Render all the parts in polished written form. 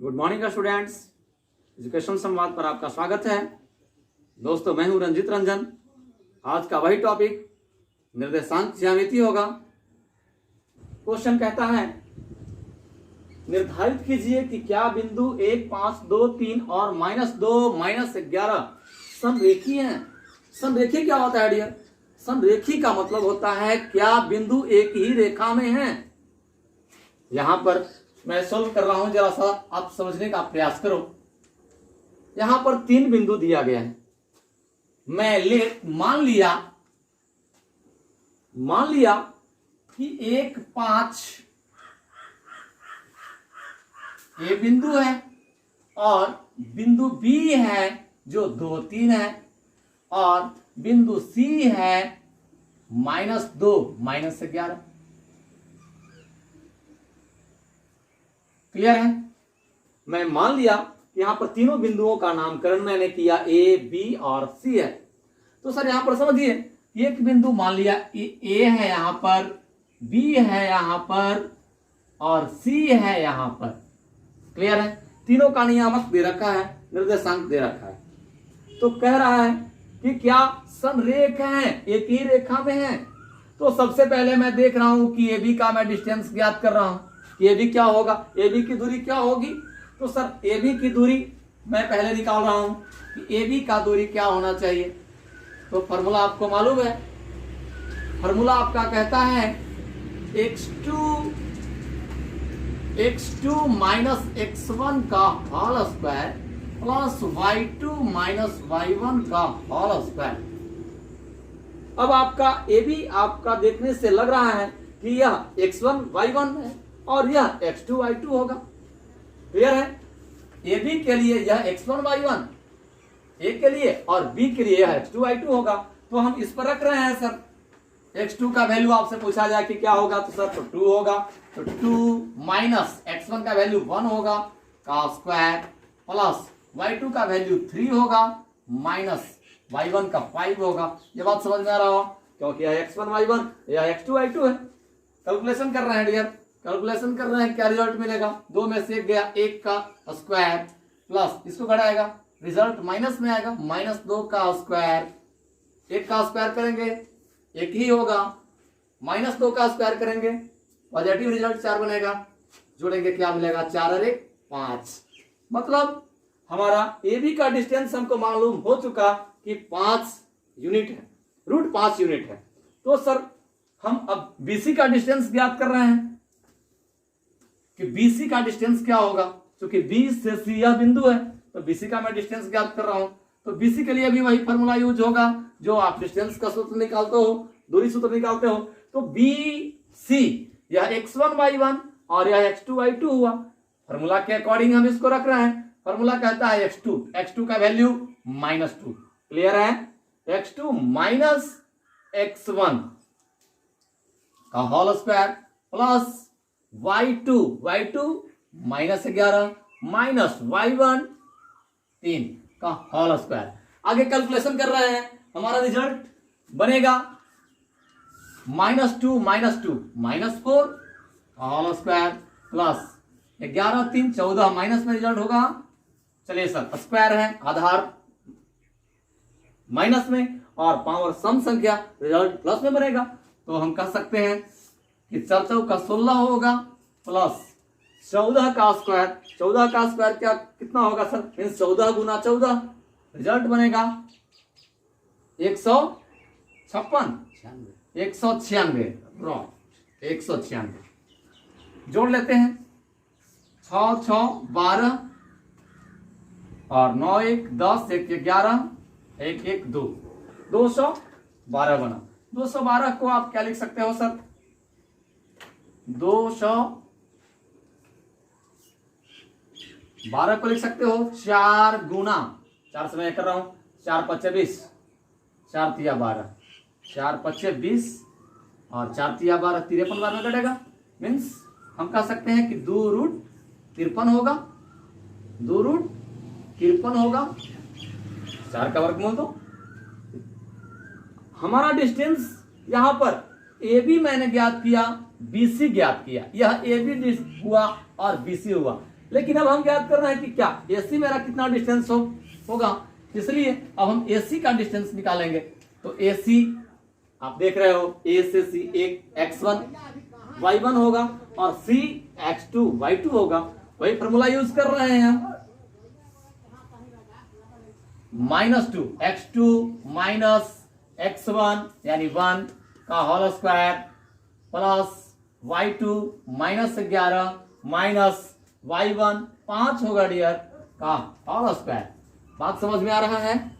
Good morning students, education संवाद पर आपका स्वागत है। दोस्तों, मैं हूं रंजित रंजन। आज का वही टॉपिक निर्देशांक ज्यामिति होगा। क्वेश्चन कहता है, निर्धारित कीजिए कि क्या बिंदु 1, 5, 2, 3 और -2, -11 समरेखी हैं। समरेखी क्या होता है डियर? समरेखी का मतलब होता है क्या बिंदु एक ही रेखा में हैं। यहां पर मैं सोल्व कर रहा हूं, जरा सा आप समझने का प्रयास करो। यहां पर 3 बिंदु दिया गया है। मैं मान लिया कि 1, 5 ये बिंदु है और बिंदु बी है जो 2, 3 है और बिंदु सी है -2, -11। क्लियर है? मैं मान लिया कि यहां पर तीनों बिंदुओं का नामकरण मैंने किया, ए, बी और सी है। तो सर यहां पर समझिए, एक बिंदु मान लिया ए है यहां पर, बी है यहां पर और सी है यहां पर। क्लियर है? तीनों का नियामक दे रखा है, निर्देशांक दे रखा है। तो कह रहा है कि क्या समरेख हैं, एक ही रेखा में हैं। तो सबसे पहले मैं देख रहा हूं कि ए बी का मैं डिस्टेंस ज्ञात कर रहा हूं। ए बी क्या होगा, ए बी की दूरी क्या होगी। तो सर ए बी की दूरी मैं पहले निकाल रहा हूं कि ए बी का दूरी क्या होना चाहिए। तो फॉर्मूला आपको मालूम है। फॉर्मूला आपका कहता है x2 माइनस x1 का whole square plus y2 minus y1 का होल स्क्वायर। अब आपका ए बी आपका देखने से लग रहा है कि यह x1 y1 है और यह x2 y2 होगा। क्लियर है? ए बी के लिए यह x1 y1 ए के लिए और बी के लिए यह x2 y2 होगा। तो हम इस पर रख रहे हैं सर। x2 का वैल्यू आपसे पूछा जाए कि क्या होगा, तो सर तो 2 होगा। तो 2 माइनस x1 का वैल्यू 1 होगा का स्क्वायर प्लस y2 का वैल्यू 3 होगा माइनस y1 का 5 होगा। ये बात समझ में आ रहा हो, क्योंकि यह x1 y1 यह x2 y2 है। कैलकुलेशन कर रहे हैं डियर, कैलकुलेशन कर रहे हैं। क्या रिजल्ट मिलेगा? 2 में से 1 गया, 1 का स्क्वायर प्लस इसको घटाएगा, रिजल्ट माइनस में आएगा, -2 का स्क्वायर। 1 का स्क्वायर करेंगे 1 ही होगा, -2 का स्क्वायर करेंगे पॉजिटिव रिजल्ट 4 बनेगा। जोड़ेंगे क्या मिलेगा, 4 और 1 5। मतलब हमारा ए बी का डिस्टेंस हमको मालूम हो चुका कि 5 यूनिट है, √5 यूनिट है। तो सर हम अब बीसी का डिस्टेंस ज्ञात कर रहे हैं कि बीसी का डिस्टेंस क्या होगा। क्योंकि बी से सी यह बिंदु है, तो बीसी का मैं डिस्टेंस ज्ञात कर रहा हूं। तो बीसी के लिए भी वही फॉर्मूला यूज होगा जो आप डिस्टेंस का सूत्र निकालते हो, दूरी सूत्र निकालते हो। तो बी सी यह x1 y1 और यह x2 y2 हुआ। फॉर्मूला के अकॉर्डिंग हम इसको रख रहे हैं। फॉर्मूला कहता है x2 का वैल्यू -2। क्लियर है? x2 माइनस x1 का whole square plus y2 -11 minus y1 3 का होल स्क्वायर। आगे कैलकुलेशन कर रहे हैं। हमारा रिजल्ट बनेगा -2 -4 का होल स्क्वायर प्लस 11 3 14 माइनस में रिजल्ट होगा। चलिए सर, स्क्वायर है, आधार माइनस में और पावर सम संख्या, रिजल्ट प्लस में बनेगा। तो हम कह सकते हैं कि 4 चौका 16 होगा प्लस 14 का स्क्वायर। 14 का स्क्वायर क्या कितना होगा सर? मीन्स 14 गुना 14, रिजल्ट बनेगा 196। जोड़ लेते हैं, 6 6 12 और 9 1 10 1 11 1 1 2 212 बना। 212 को आप क्या लिख सकते हो सर? 212 को लिख सकते हो 4 गुना 4 से मैं कर रहा हूं, 4 5 20, 4 3 12, 4 5 20 और 4 3 12 53 बार में कटेगा। मीन्स हम कह सकते हैं कि 2√53 होगा, 2√53 होगा। 4 का वर्गमूल दो। हमारा डिस्टेंस यहां पर ए बी मैंने ज्ञात किया, BC ज्ञात किया। यह AB हुआ और BC हुआ। लेकिन अब हम ज्ञात कर रहे हैं कि क्या AC मेरा कितना डिस्टेंस होगा, इसलिए अब हम AC का डिस्टेंस निकालेंगे। तो AC आप देख रहे हो A से C एक x1 y1 होगा और C x2 y2 होगा, वही फॉर्मूला यूज कर रहे हैं हम। -2 x2 माइनस x1 यानी 1 का whole square plus y2 -11 minus y1 5 होगा डियर का होल स्क्वायर। बात समझ में आ रहा है?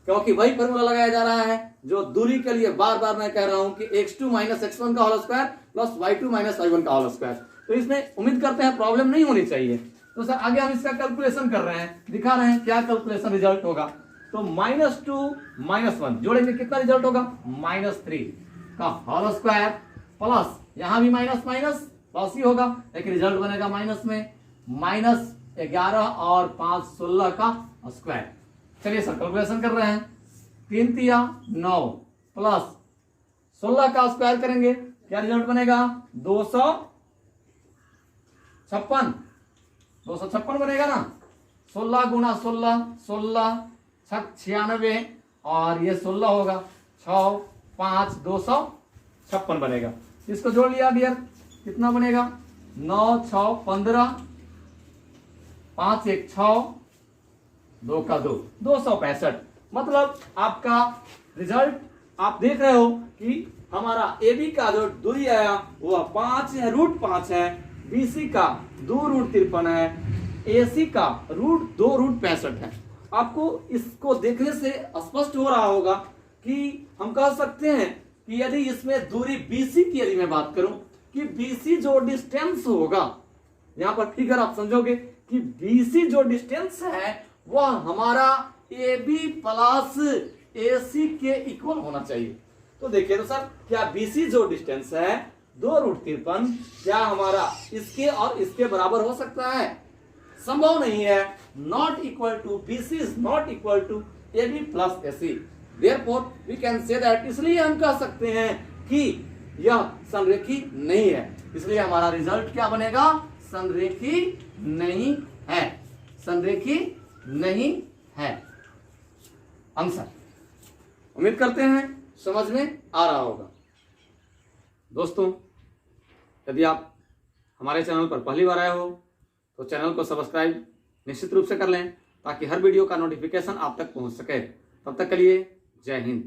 क्योंकि वही फॉर्मूला लगाया जा रहा है जो दूरी के लिए बार बार मैं कह रहा हूं कि x2 माइनस x1 का whole square plus y2 minus y1 का होल स्क्वायर। तो इसमें उम्मीद करते हैं प्रॉब्लम नहीं होनी चाहिए। तो सर आगे हम इसका कैलकुलेशन कर रहे हैं, दिखा रहे हैं क्या कैलकुलेशन रिजल्ट होगा। तो -2 -1 जोड़ेंगे कितना रिजल्ट होगा, -3 का होल स्क्वायर प्लस यहां भी माइनस माइनस प्लस ही होगा, लेकिन रिजल्ट बनेगा माइनस में, -11 और 5 16 का स्क्वायर। चलिए सर कैलकुलेशन कर रहे हैं। 3 तिया 9 प्लस 16 का स्क्वायर करेंगे, क्या रिजल्ट बनेगा 256 बनेगा ना। 16 गुना 16 16 96 और ये 16 होगा 6 5 256 बनेगा। इसको जोड़ लिया डियर, कितना बनेगा 9 6 15 5 1 6 2 का 2 265। मतलब आपका रिजल्ट आप देख रहे हो कि हमारा AB का जो दूरी आया वह 5 है, √5 है, BC का 2√53 है, AC का √2√65 है। आपको इसको देखने से स्पष्ट हो रहा होगा कि हम कह सकते हैं कि यदि इसमें दूरी BC की यदि मैं बात करूं कि BC जो डिस्टेंस होगा, यहां पर फिगर आप समझोगे कि BC जो डिस्टेंस है वह हमारा AB प्लस AC के इक्वल होना चाहिए। तो देखिए तो सर क्या BC जो डिस्टेंस है 2√53 क्या हमारा इसके और इसके बराबर हो सकता है? संभव नहीं है। Not equal to, BC is not equal to AB plus AC। Therefore we can say that, इसलिए हम कह सकते हैं कि यह संरेखी नहीं है। इसलिए हमारा रिजल्ट क्या बनेगा, संरेखी नहीं है, संरेखी नहीं है आंसर। उम्मीद करते हैं समझ में आ रहा होगा। दोस्तों यदि आप हमारे चैनल पर पहली बार आए हो तो चैनल को सब्सक्राइब निश्चित रूप से कर लें ताकि हर वीडियो का नोटिफिकेशन आप तक पहुंच सके। तब तक के लिए जय हिंद।